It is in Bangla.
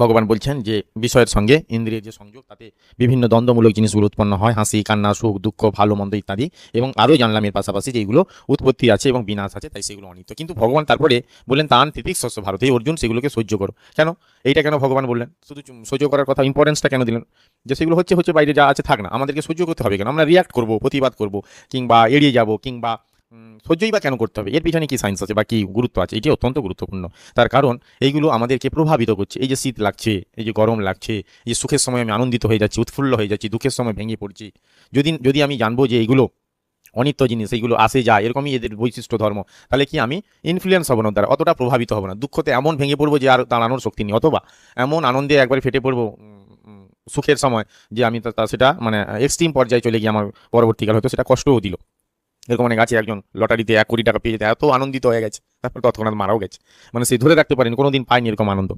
ভগবান বলছেন যে বিষয়ের সঙ্গে ইন্দ্রিয়ের যে সংযোগ তাতে বিভিন্ন দ্বন্দ্বমূলক জিনিসগুলো উৎপন্ন হয়, হাসি কান্না সুখ দুঃখ ভালো মন্দ ইত্যাদি। এবং আরও জানলাম এর পাশাপাশি যে এইগুলো উৎপত্তি আছে এবং বিনাশ আছে, তাই সেগুলো অনিত্য। কিন্তু ভগবান তারপরে বললেন তান তিতিক্ষস্য ভারত, এই অর্জুন সেগুলোকে সহ্য করো। কেন এইটা কেন ভগবান বললেন, শুধু সহ্য করার কথা ইম্পর্টেন্সটা কেন দিলেন? যে সেগুলো হচ্ছে হচ্ছে বাইরে যা আছে থাক না, আমাদেরকে সহ্য করতে হবে কেন? আমরা রিয়াক্ট করবো, প্রতিবাদ করবো, কিংবা এড়িয়ে যাব, কিংবা সহ্যই বা কেন করতে হবে? এর পিছনে কি সায়েন্স আছে বা কি গুরুত্ব আছে? এটি অত্যন্ত গুরুত্বপূর্ণ। তার কারণ এইগুলো আমাদেরকে প্রভাবিত করছে। এই যে শীত লাগছে, এই যে গরম লাগছে, এই যে সুখের সময় আমি আনন্দিত হয়ে যাচ্ছি, উৎফুল্ল হয়ে যাচ্ছি, দুঃখের সময় ভেঙে পড়ছি, যদি যদি আমি জানবো যে এইগুলো অনিত্য জিনিস, এইগুলো আসে যায়, এরকমই এদের বৈশিষ্ট্য ধর্ম, তাহলে কি আমি ইনফ্লুয়েন্স হব না দ্বারা, অতটা প্রভাবিত হব না। দুঃখতে এমন ভেঙে পড়বো যে আর দাঁড়ানোর শক্তি নেই, অথবা এমন আনন্দে একবারে ফেটে পড়বো সুখের সময়, যে আমি সেটা মানে এক্সট্রিম পর্যায়ে চলে গিয়ে আমার পরবর্তীকাল হয়তো সেটা কষ্টও দিল। এরকম অনেক আছে, একজন লটারিতে 1 কোটি টাকা পেয়ে যেতে এত আনন্দিত হয়ে গেছে, তারপর তৎক্ষণাৎ মারাও গেছে, মানে সে ধরে রাখতে পারেনি, কোনোদিন পায়নি এরকম আনন্দ।